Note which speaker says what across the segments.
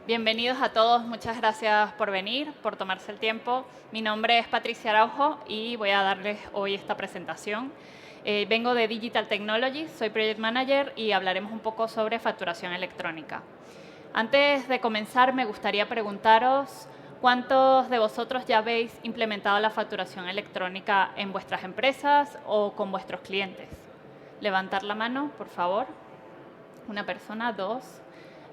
Speaker 1: Bienvenidos a todos, muchas gracias por venir, por tomarse el tiempo. Mi nombre es Patricia Araujo y voy a darles hoy esta presentación. Vengo de Digital Technologies, soy Project Manager y hablaremos un poco sobre facturación electrónica. Antes de comenzar, me gustaría preguntaros cuántos de vosotros ya habéis implementado la facturación electrónica en vuestras empresas o con vuestros clientes. Levantar la mano, por favor. Una persona, dos.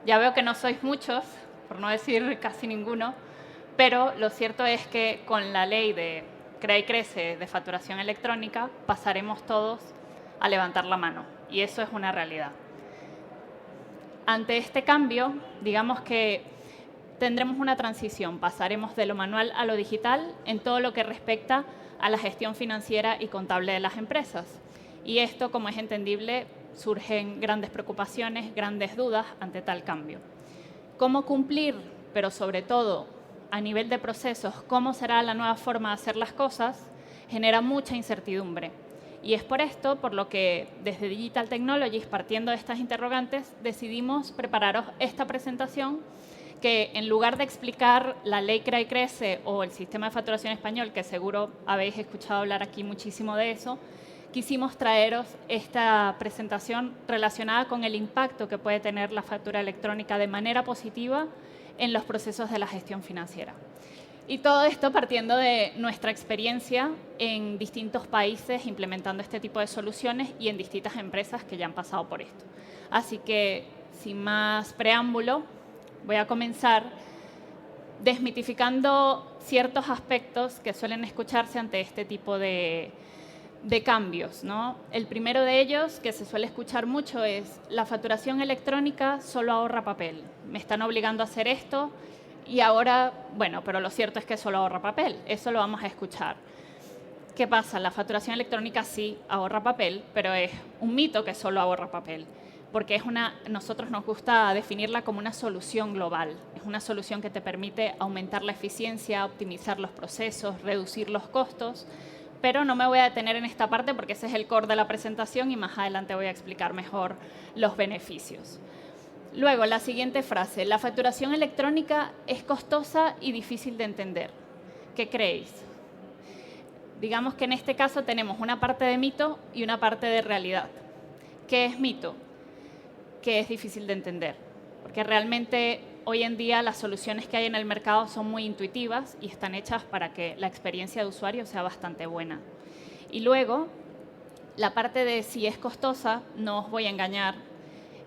Speaker 1: Ya veo que no sois muchos, por no decir casi ninguno, pero lo cierto es que con la ley de Crea y Crece de facturación electrónica pasaremos todos a levantar la mano, y eso es una realidad. Ante este cambio, digamos que tendremos una transición, pasaremos de lo manual a lo digital en todo lo que respecta a la gestión financiera y contable de las empresas. Y esto, como es entendible, surgen grandes preocupaciones, grandes dudas ante tal cambio. ¿Cómo cumplir? Pero sobre todo, a nivel de procesos, ¿cómo será la nueva forma de hacer las cosas? Genera mucha incertidumbre. Y es por esto por lo que desde Digital Technologies, partiendo de estas interrogantes, decidimos prepararos esta presentación que en lugar de explicar la ley Crea y Crece o el sistema de facturación español, que seguro habéis escuchado hablar aquí muchísimo de eso, quisimos traeros esta presentación relacionada con el impacto que puede tener la factura electrónica de manera positiva en los procesos de la gestión financiera. Y todo esto partiendo de nuestra experiencia en distintos países implementando este tipo de soluciones y en distintas empresas que ya han pasado por esto. Así que, sin más preámbulo, voy a comenzar desmitificando ciertos aspectos que suelen escucharse ante este tipo de cambios, ¿no? El primero de ellos, que se suele escuchar mucho, es la facturación electrónica solo ahorra papel. Me están obligando a hacer esto y ahora, bueno, pero lo cierto es que solo ahorra papel. Eso lo vamos a escuchar. ¿Qué pasa? La facturación electrónica sí ahorra papel, pero es un mito que solo ahorra papel, porque nosotros nos gusta definirla como una solución global. Es una solución que te permite aumentar la eficiencia, optimizar los procesos, reducir los costos. Pero no me voy a detener en esta parte porque ese es el core de la presentación y más adelante voy a explicar mejor los beneficios. Luego, la siguiente frase. La facturación electrónica es costosa y difícil de entender. ¿Qué creéis? Digamos que en este caso tenemos una parte de mito y una parte de realidad. ¿Qué es mito? Que es difícil de entender. Porque realmente hoy en día las soluciones que hay en el mercado son muy intuitivas y están hechas para que la experiencia de usuario sea bastante buena. Y luego, la parte de si es costosa, no os voy a engañar.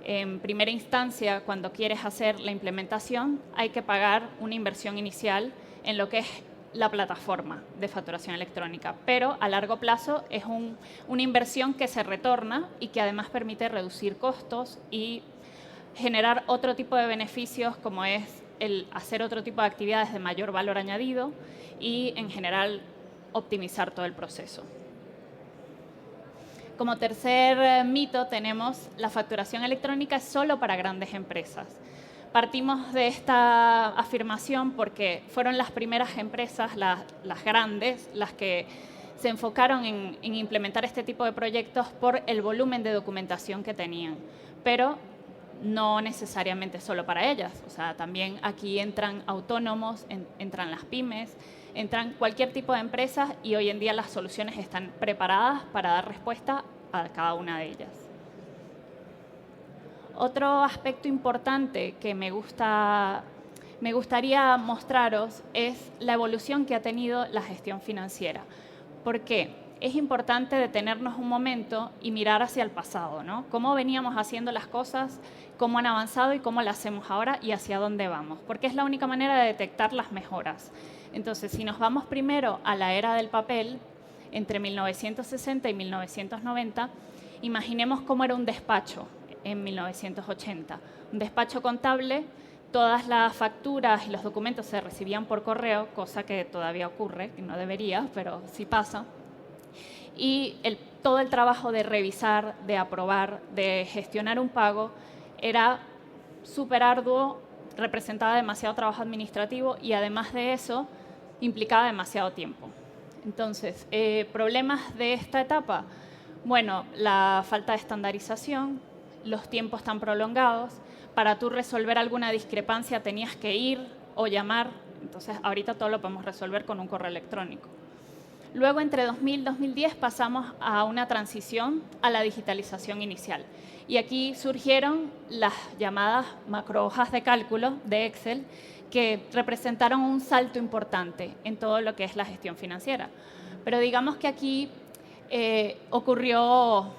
Speaker 1: En primera instancia, cuando quieres hacer la implementación, hay que pagar una inversión inicial en lo que es la plataforma de facturación electrónica. Pero a largo plazo es una inversión que se retorna y que además permite reducir costos y generar otro tipo de beneficios, como es el hacer otro tipo de actividades de mayor valor añadido y, en general, optimizar todo el proceso. Como tercer mito tenemos la facturación electrónica es solo para grandes empresas. Partimos de esta afirmación porque fueron las primeras empresas, las grandes, las que se enfocaron en implementar este tipo de proyectos por el volumen de documentación que tenían. Pero no necesariamente solo para ellas. O sea, también aquí entran autónomos, entran las pymes, entran cualquier tipo de empresas y hoy en día las soluciones están preparadas para dar respuesta a cada una de ellas. Otro aspecto importante que me gustaría mostraros es la evolución que ha tenido la gestión financiera. ¿Por qué? Es importante detenernos un momento y mirar hacia el pasado, ¿no? Cómo veníamos haciendo las cosas, cómo han avanzado y cómo las hacemos ahora y hacia dónde vamos, porque es la única manera de detectar las mejoras. Entonces, si nos vamos primero a la era del papel, entre 1960 y 1990, imaginemos cómo era un despacho en 1980. Un despacho contable, todas las facturas y los documentos se recibían por correo, cosa que todavía ocurre, que no debería, pero sí pasa. Y todo el trabajo de revisar, de aprobar, de gestionar un pago era súper arduo, representaba demasiado trabajo administrativo y además de eso implicaba demasiado tiempo. Entonces, problemas de esta etapa, bueno, la falta de estandarización, los tiempos tan prolongados, para tú resolver alguna discrepancia tenías que ir o llamar. Entonces, ahorita todo lo podemos resolver con un correo electrónico. Luego, entre 2000 y 2010, pasamos a una transición a la digitalización inicial. Y aquí surgieron las llamadas macrohojas de cálculo de Excel, que representaron un salto importante en todo lo que es la gestión financiera. Pero digamos que aquí ocurrió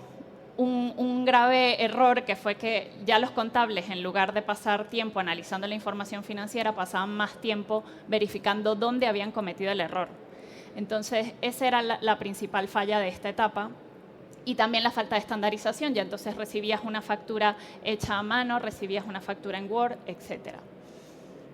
Speaker 1: un grave error, que fue que ya los contables, en lugar de pasar tiempo analizando la información financiera, pasaban más tiempo verificando dónde habían cometido el error. Entonces, esa era la principal falla de esta etapa. Y también la falta de estandarización. Ya entonces recibías una factura hecha a mano, recibías una factura en Word, etcétera.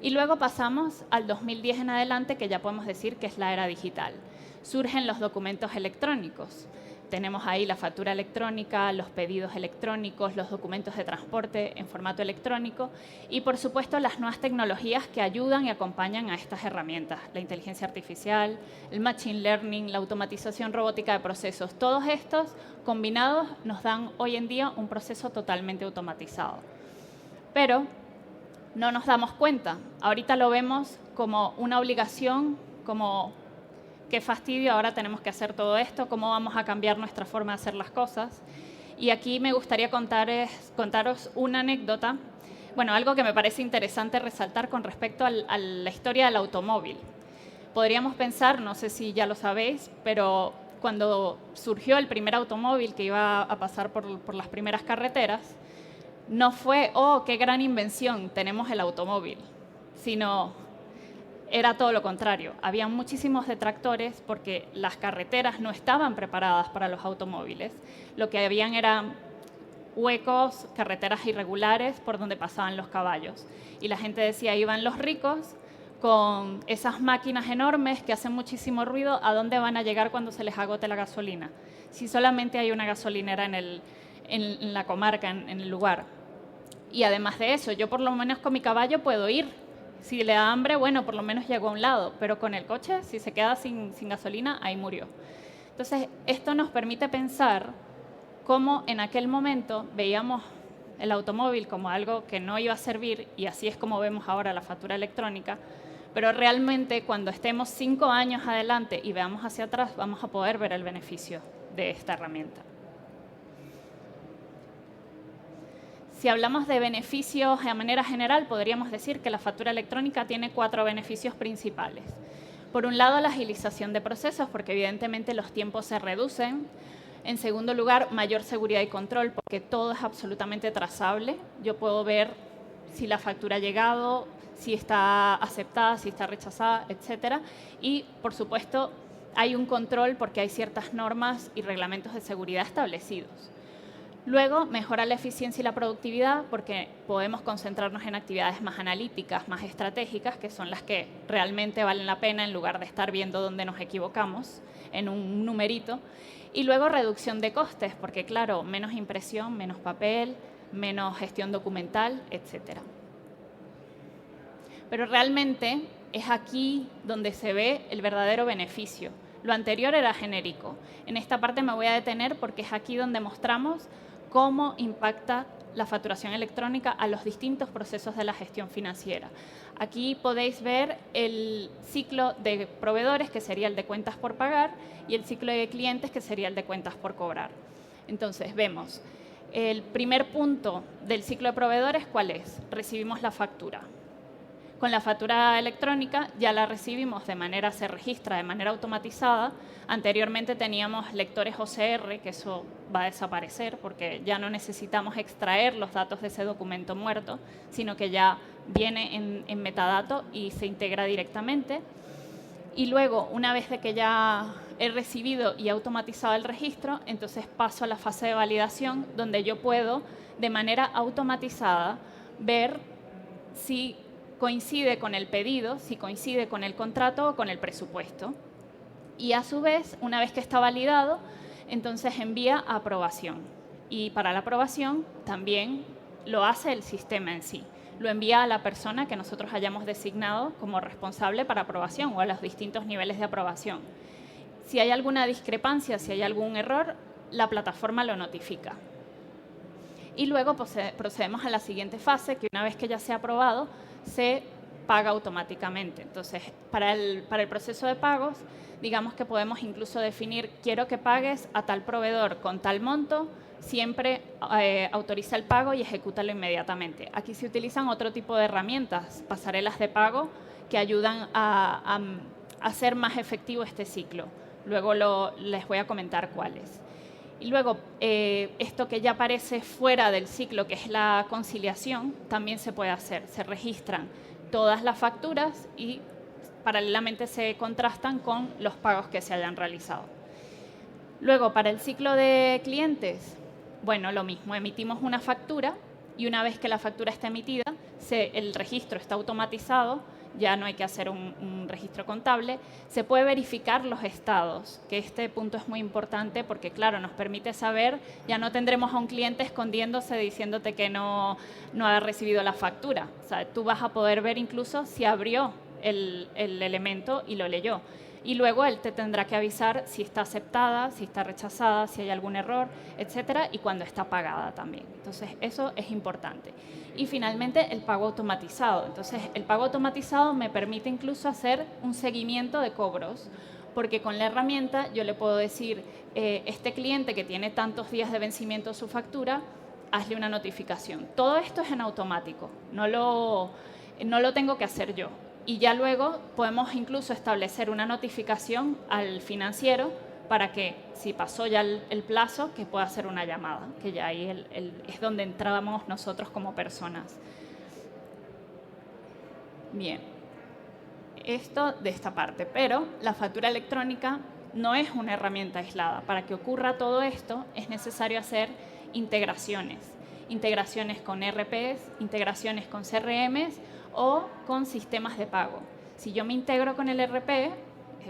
Speaker 1: Y luego pasamos al 2010 en adelante, que ya podemos decir que es la era digital. Surgen los documentos electrónicos. Tenemos ahí la factura electrónica, los pedidos electrónicos, los documentos de transporte en formato electrónico y, por supuesto, las nuevas tecnologías que ayudan y acompañan a estas herramientas. La inteligencia artificial, el machine learning, la automatización robótica de procesos. Todos estos combinados nos dan hoy en día un proceso totalmente automatizado. Pero no nos damos cuenta. Ahorita lo vemos como una obligación, como qué fastidio, ahora tenemos que hacer todo esto, cómo vamos a cambiar nuestra forma de hacer las cosas. Y aquí me gustaría contaros una anécdota, bueno, algo que me parece interesante resaltar con respecto a la historia del automóvil. Podríamos pensar, no sé si ya lo sabéis, pero cuando surgió el primer automóvil que iba a pasar por las primeras carreteras, no fue, oh, qué gran invención, tenemos el automóvil, sino era todo lo contrario. Había muchísimos detractores porque las carreteras no estaban preparadas para los automóviles. Lo que habían eran huecos, carreteras irregulares por donde pasaban los caballos. Y la gente decía, iban los ricos con esas máquinas enormes que hacen muchísimo ruido, ¿a dónde van a llegar cuando se les agote la gasolina? Si solamente hay una gasolinera en la comarca, en el lugar. Y además de eso, yo por lo menos con mi caballo puedo ir. Si le da hambre, bueno, por lo menos llegó a un lado, pero con el coche, si se queda sin gasolina, ahí murió. Entonces, esto nos permite pensar cómo en aquel momento veíamos el automóvil como algo que no iba a servir, y así es como vemos ahora la factura electrónica, pero realmente cuando estemos 5 años adelante y veamos hacia atrás, vamos a poder ver el beneficio de esta herramienta. Si hablamos de beneficios de manera general, podríamos decir que la factura electrónica tiene 4 beneficios principales. Por un lado, la agilización de procesos, porque evidentemente los tiempos se reducen. En segundo lugar, mayor seguridad y control, porque todo es absolutamente trazable. Yo puedo ver si la factura ha llegado, si está aceptada, si está rechazada, etcétera. Y, por supuesto, hay un control porque hay ciertas normas y reglamentos de seguridad establecidos. Luego, mejora la eficiencia y la productividad porque podemos concentrarnos en actividades más analíticas, más estratégicas, que son las que realmente valen la pena en lugar de estar viendo dónde nos equivocamos en un numerito. Y luego, reducción de costes, porque claro, menos impresión, menos papel, menos gestión documental, etcétera. Pero realmente es aquí donde se ve el verdadero beneficio. Lo anterior era genérico. En esta parte me voy a detener porque es aquí donde mostramos cómo impacta la facturación electrónica a los distintos procesos de la gestión financiera. Aquí podéis ver el ciclo de proveedores, que sería el de cuentas por pagar, y el ciclo de clientes, que sería el de cuentas por cobrar. Entonces, vemos el primer punto del ciclo de proveedores, ¿cuál es? Recibimos la factura. Con la factura electrónica ya la recibimos se registra de manera automatizada. Anteriormente teníamos lectores OCR, que eso va a desaparecer porque ya no necesitamos extraer los datos de ese documento muerto, sino que ya viene en metadato y se integra directamente. Y luego, una vez de que ya he recibido y automatizado el registro, entonces paso a la fase de validación, donde yo puedo, de manera automatizada, ver si coincide con el pedido, si coincide con el contrato o con el presupuesto. Y a su vez, una vez que está validado, entonces envía a aprobación. Y para la aprobación también lo hace el sistema en sí. Lo envía a la persona que nosotros hayamos designado como responsable para aprobación o a los distintos niveles de aprobación. Si hay alguna discrepancia, si hay algún error, la plataforma lo notifica. Y luego procedemos a la siguiente fase, que una vez que ya se ha aprobado, se paga automáticamente. Entonces, para el proceso de pagos, digamos que podemos incluso definir, quiero que pagues a tal proveedor con tal monto, siempre autoriza el pago y ejecútalo inmediatamente. Aquí se utilizan otro tipo de herramientas, pasarelas de pago, que ayudan a hacer más efectivo este ciclo. Luego les voy a comentar cuáles. Y luego, esto que ya aparece fuera del ciclo, que es la conciliación, también se puede hacer. Se registran todas las facturas y paralelamente se contrastan con los pagos que se hayan realizado. Luego, para el ciclo de clientes, bueno, lo mismo, emitimos una factura y una vez que la factura está emitida, el registro está automatizado, ya no hay que hacer un registro contable, se puede verificar los estados, que este punto es muy importante porque, claro, nos permite saber, ya no tendremos a un cliente escondiéndose diciéndote que no ha recibido la factura. O sea, tú vas a poder ver incluso si abrió el elemento y lo leyó. Y luego él te tendrá que avisar si está aceptada, si está rechazada, si hay algún error, etcétera, y cuando está pagada también. Entonces, eso es importante. Y finalmente, el pago automatizado. Entonces, el pago automatizado me permite incluso hacer un seguimiento de cobros, porque con la herramienta yo le puedo decir, este cliente que tiene tantos días de vencimiento su factura, hazle una notificación. Todo esto es en automático, no lo tengo que hacer yo. Y ya luego podemos incluso establecer una notificación al financiero para que, si pasó ya el plazo, que pueda hacer una llamada, que ya ahí es donde entramos nosotros como personas. Bien, esto de esta parte, pero la factura electrónica no es una herramienta aislada. Para que ocurra todo esto es necesario hacer integraciones con ERPs, integraciones con CRMs o con sistemas de pago. Si yo me integro con el ERP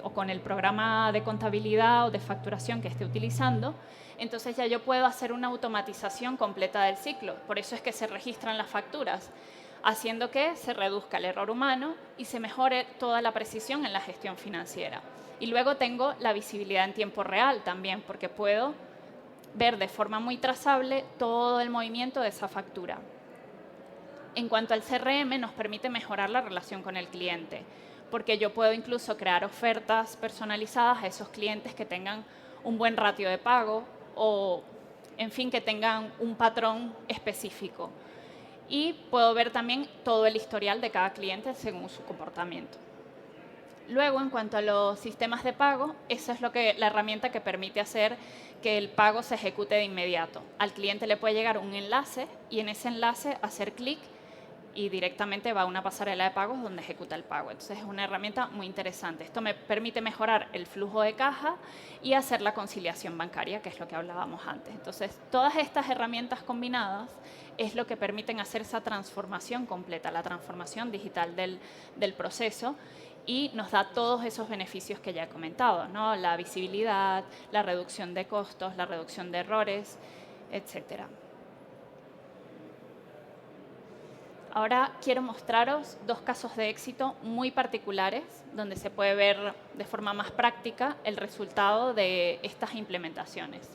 Speaker 1: o con el programa de contabilidad o de facturación que esté utilizando, entonces ya yo puedo hacer una automatización completa del ciclo. Por eso es que se registran las facturas, haciendo que se reduzca el error humano y se mejore toda la precisión en la gestión financiera. Y luego tengo la visibilidad en tiempo real también, porque puedo ver de forma muy trazable todo el movimiento de esa factura. En cuanto al CRM, nos permite mejorar la relación con el cliente, porque yo puedo incluso crear ofertas personalizadas a esos clientes que tengan un buen ratio de pago o, en fin, que tengan un patrón específico. Y puedo ver también todo el historial de cada cliente según su comportamiento. Luego, en cuanto a los sistemas de pago, esa es la herramienta que permite hacer que el pago se ejecute de inmediato. Al cliente le puede llegar un enlace y en ese enlace hacer clic y directamente va a una pasarela de pagos donde ejecuta el pago. Entonces, es una herramienta muy interesante. Esto me permite mejorar el flujo de caja y hacer la conciliación bancaria, que es lo que hablábamos antes. Entonces, todas estas herramientas combinadas es lo que permiten hacer esa transformación completa, la transformación digital del proceso, y nos da todos esos beneficios que ya he comentado, ¿no? La visibilidad, la reducción de costos, la reducción de errores, etcétera. Ahora quiero mostraros dos casos de éxito muy particulares, donde se puede ver de forma más práctica el resultado de estas implementaciones.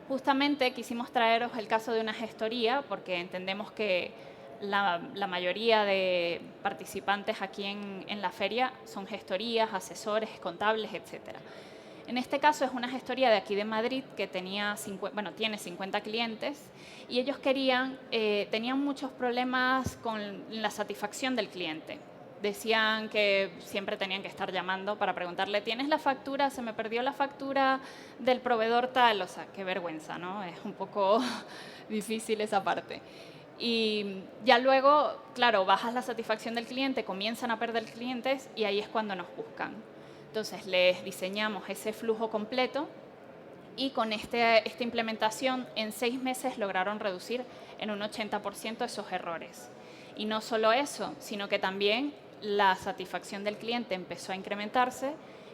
Speaker 1: Justamente quisimos traeros el caso de una gestoría, porque entendemos que la mayoría de participantes aquí en la feria son gestorías, asesores, contables, etcétera. En este caso es una gestoría de aquí de Madrid que tiene 50 clientes y ellos tenían muchos problemas con la satisfacción del cliente. Decían que siempre tenían que estar llamando para preguntarle, ¿tienes la factura? ¿Se me perdió la factura del proveedor tal? O sea, qué vergüenza, ¿no? Es un poco difícil esa parte. Y ya luego, claro, bajas la satisfacción del cliente, comienzan a perder clientes y ahí es cuando nos buscan. Entonces, les diseñamos ese flujo completo y con esta implementación en 6 meses lograron reducir en un 80% esos errores. Y no solo eso, sino que también la satisfacción del cliente empezó a incrementarse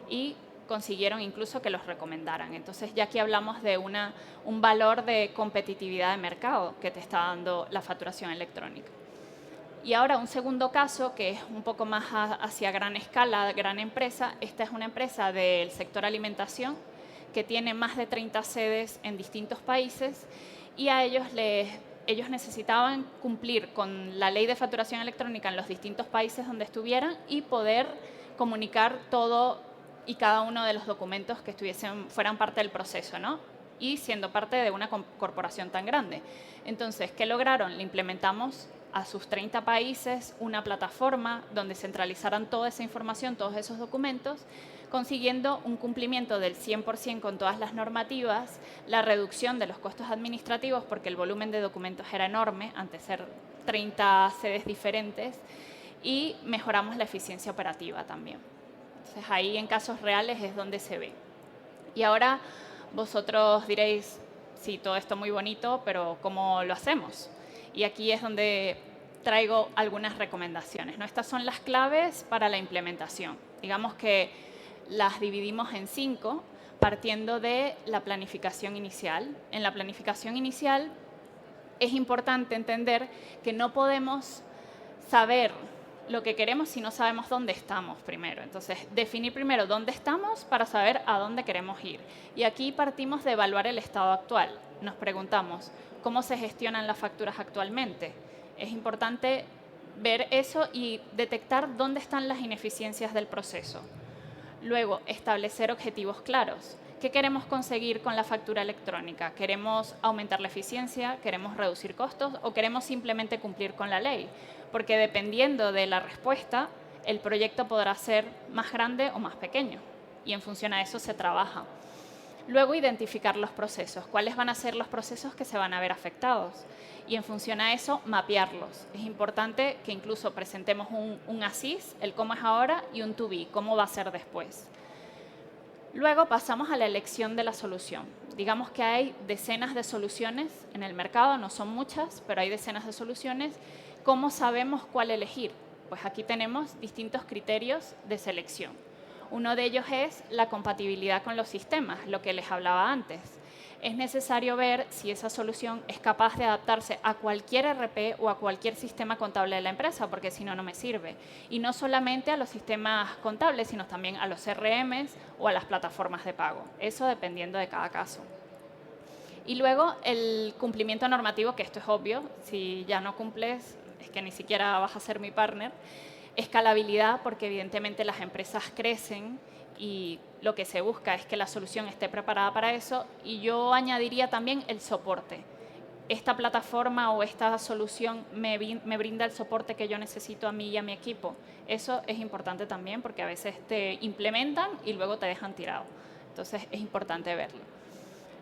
Speaker 1: y consiguieron incluso que los recomendaran. Entonces, ya aquí hablamos de un valor de competitividad de mercado que te está dando la facturación electrónica. Y ahora un segundo caso, que es un poco más hacia gran escala, gran empresa. Esta es una empresa del sector alimentación que tiene más de 30 sedes en distintos países y a ellos les ellos necesitaban cumplir con la ley de facturación electrónica en los distintos países donde estuvieran y poder comunicar todo y cada uno de los documentos que fueran parte del proceso, ¿no? Y siendo parte de una corporación tan grande. Entonces, ¿qué lograron? Le implementamos a sus 30 países una plataforma donde centralizaran toda esa información, todos esos documentos, consiguiendo un cumplimiento del 100% con todas las normativas, la reducción de los costos administrativos, porque el volumen de documentos era enorme, antes de ser 30 sedes diferentes, y mejoramos la eficiencia operativa también. Entonces, ahí en casos reales es donde se ve. Y ahora vosotros diréis, sí, todo esto muy bonito, pero ¿cómo lo hacemos? Y aquí es donde traigo algunas recomendaciones, ¿no? Estas son las claves para la implementación. Digamos que las dividimos en 5, partiendo de la planificación inicial. En la planificación inicial es importante entender que no podemos saber lo que queremos si no sabemos dónde estamos primero. Entonces, definir primero dónde estamos para saber a dónde queremos ir. Y aquí partimos de evaluar el estado actual. Nos preguntamos, ¿cómo se gestionan las facturas actualmente? Es importante ver eso y detectar dónde están las ineficiencias del proceso. Luego, establecer objetivos claros. ¿Qué queremos conseguir con la factura electrónica? ¿Queremos aumentar la eficiencia? ¿Queremos reducir costos? ¿O queremos simplemente cumplir con la ley? Porque dependiendo de la respuesta, el proyecto podrá ser más grande o más pequeño. Y en función a eso se trabaja. Luego, identificar los procesos. ¿Cuáles van a ser los procesos que se van a ver afectados? Y en función a eso, mapearlos. Es importante que incluso presentemos un ASIS, el cómo es ahora, y un to be, cómo va a ser después. Luego pasamos a la elección de la solución. Digamos que hay decenas de soluciones en el mercado, no son muchas, pero hay decenas de soluciones. ¿Cómo sabemos cuál elegir? Pues aquí tenemos distintos criterios de selección. Uno de ellos es la compatibilidad con los sistemas, lo que les hablaba antes. Es necesario ver si esa solución es capaz de adaptarse a cualquier ERP o a cualquier sistema contable de la empresa, porque si no, no me sirve. Y no solamente a los sistemas contables, sino también a los CRMs o a las plataformas de pago. Eso dependiendo de cada caso. Y luego el cumplimiento normativo, que esto es obvio, si ya no cumples, es que ni siquiera vas a ser mi partner. Escalabilidad, porque evidentemente las empresas crecen y lo que se busca es que la solución esté preparada para eso. Y yo añadiría también el soporte. Esta plataforma o esta solución me brinda el soporte que yo necesito a mí y a mi equipo. Eso es importante también porque a veces te implementan y luego te dejan tirado. Entonces es importante verlo.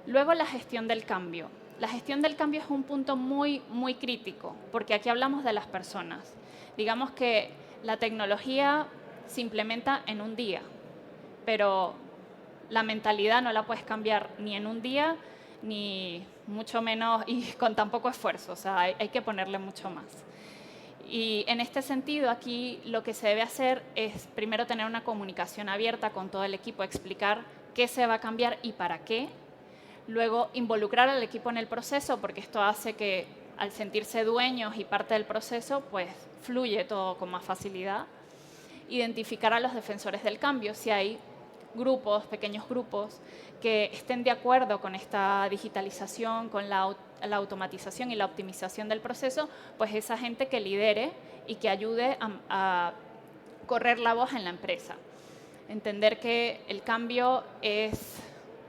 Speaker 1: Luego la gestión del cambio. La gestión del cambio es un punto muy, muy crítico porque aquí hablamos de las personas. Digamos que la tecnología se implementa en un día, pero la mentalidad no la puedes cambiar ni en un día, ni mucho menos y con tan poco esfuerzo. O sea, hay que ponerle mucho más. Y en este sentido, aquí lo que se debe hacer es primero tener una comunicación abierta con todo el equipo, explicar qué se va a cambiar y para qué. Luego, involucrar al equipo en el proceso, porque esto hace que al sentirse dueños y parte del proceso, pues fluye todo con más facilidad. Identificar a los defensores del cambio, si hay grupos, pequeños grupos, que estén de acuerdo con esta digitalización, con la automatización y la optimización del proceso, pues esa gente que lidere y que ayude a correr la voz en la empresa. Entender que el cambio es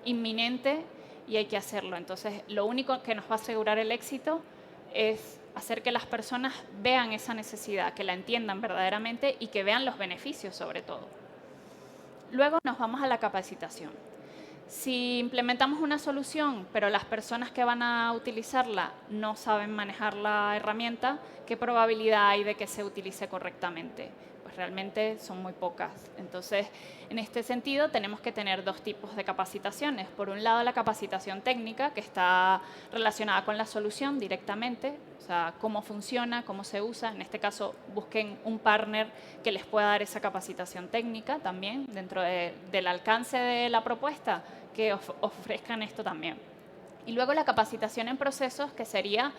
Speaker 1: inminente y hay que hacerlo. Entonces, lo único que nos va a asegurar el éxito es hacer que las personas vean esa necesidad, que la entiendan verdaderamente y que vean los beneficios sobre todo. Luego nos vamos a la capacitación. Si implementamos una solución, pero las personas que van a utilizarla no saben manejar la herramienta, ¿qué probabilidad hay de que se utilice correctamente? Pues realmente son muy pocas. Entonces, en este sentido, tenemos que tener dos tipos de capacitaciones. Por un lado, la capacitación técnica, que está relacionada con la solución directamente, o sea, cómo funciona, cómo se usa. En este caso, busquen un partner que les pueda dar esa capacitación técnica también, dentro del alcance de la propuesta, que ofrezcan esto también. Y luego la capacitación en procesos, que sería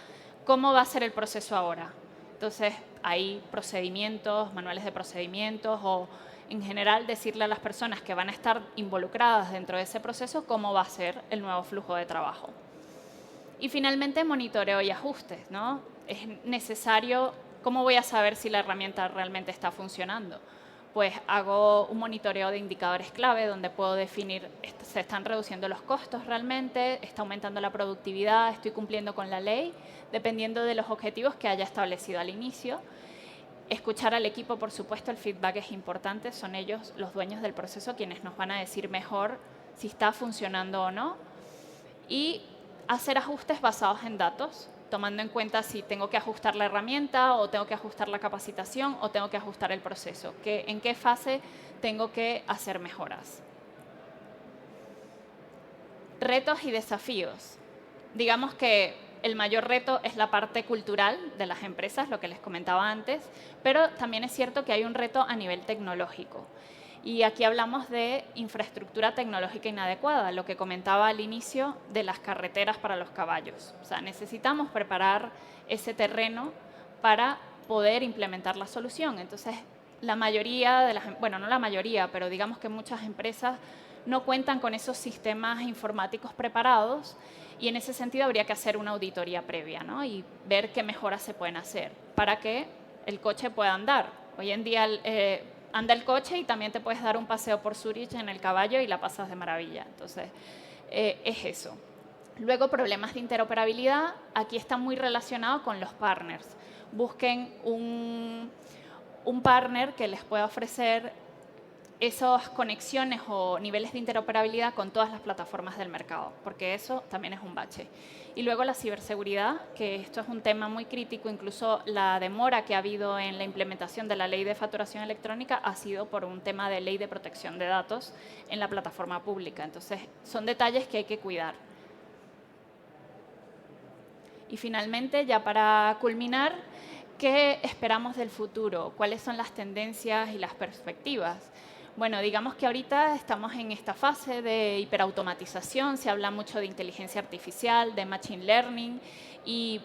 Speaker 1: cómo va a ser el proceso ahora. Entonces, hay procedimientos, manuales de procedimientos o, en general, decirle a las personas que van a estar involucradas dentro de ese proceso cómo va a ser el nuevo flujo de trabajo. Y finalmente, monitoreo y ajustes, ¿no? Es necesario, ¿cómo voy a saber si la herramienta realmente está funcionando? Pues hago un monitoreo de indicadores clave donde puedo definir, se están reduciendo los costos realmente, está aumentando la productividad, estoy cumpliendo con la ley, dependiendo de los objetivos que haya establecido al inicio. Escuchar al equipo, por supuesto, el feedback es importante, son ellos los dueños del proceso quienes nos van a decir mejor si está funcionando o no. Y hacer ajustes basados en datos, tomando en cuenta si tengo que ajustar la herramienta o tengo que ajustar la capacitación o tengo que ajustar el proceso, en qué fase tengo que hacer mejoras. Retos y desafíos. Digamos que el mayor reto es la parte cultural de las empresas, lo que les comentaba antes, pero también es cierto que hay un reto a nivel tecnológico. Y aquí hablamos de infraestructura tecnológica inadecuada, lo que comentaba al inicio de las carreteras para los caballos. O sea, necesitamos preparar ese terreno para poder implementar la solución. Entonces, la mayoría de las, bueno, no la mayoría, pero digamos que muchas empresas no cuentan con esos sistemas informáticos preparados y en ese sentido habría que hacer una auditoría previa, ¿no? Y ver qué mejoras se pueden hacer para que el coche pueda andar. Hoy en día anda el coche y también te puedes dar un paseo por Zurich en el caballo y la pasas de maravilla. Entonces, es eso. Luego, problemas de interoperabilidad. Aquí está muy relacionado con los partners. Busquen un partner que les pueda ofrecer esas conexiones o niveles de interoperabilidad con todas las plataformas del mercado, porque eso también es un bache. Y luego la ciberseguridad, que esto es un tema muy crítico, incluso la demora que ha habido en la implementación de la ley de facturación electrónica ha sido por un tema de ley de protección de datos en la plataforma pública. Entonces, son detalles que hay que cuidar. Y finalmente, ya para culminar, ¿qué esperamos del futuro? ¿Cuáles son las tendencias y las perspectivas? Bueno, digamos que ahorita estamos en esta fase de hiperautomatización, se habla mucho de inteligencia artificial, de machine learning y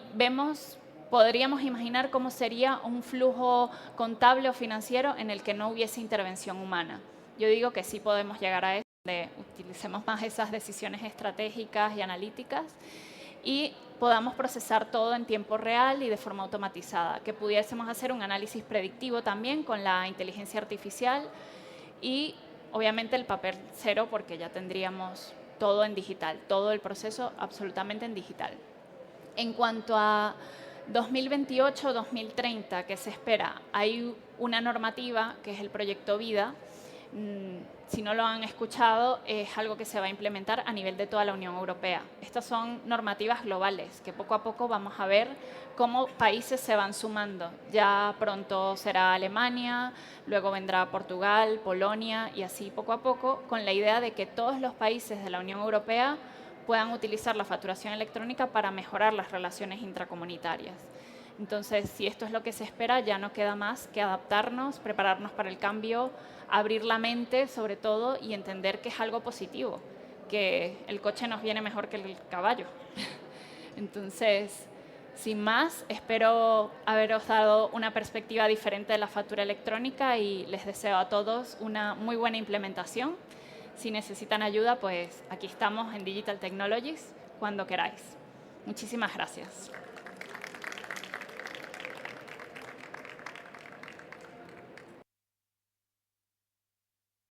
Speaker 1: podríamos imaginar cómo sería un flujo contable o financiero en el que no hubiese intervención humana. Yo digo que sí podemos llegar a eso, donde utilicemos más esas decisiones estratégicas y analíticas y podamos procesar todo en tiempo real y de forma automatizada, que pudiésemos hacer un análisis predictivo también con la inteligencia artificial y obviamente el papel cero porque ya tendríamos todo en digital, todo el proceso absolutamente en digital. En cuanto a 2028-2030, ¿qué se espera? Hay una normativa que es el Proyecto Vida. Si no lo han escuchado, es algo que se va a implementar a nivel de toda la Unión Europea. Estas son normativas globales que poco a poco vamos a ver cómo países se van sumando. Ya pronto será Alemania, luego vendrá Portugal, Polonia y así poco a poco, con la idea de que todos los países de la Unión Europea puedan utilizar la facturación electrónica para mejorar las relaciones intracomunitarias. Entonces, si esto es lo que se espera, ya no queda más que adaptarnos, prepararnos para el cambio, abrir la mente sobre todo y entender que es algo positivo, que el coche nos viene mejor que el caballo. Entonces, sin más, espero haberos dado una perspectiva diferente de la factura electrónica y les deseo a todos una muy buena implementación. Si necesitan ayuda, pues aquí estamos en Digital Technologies cuando queráis. Muchísimas gracias.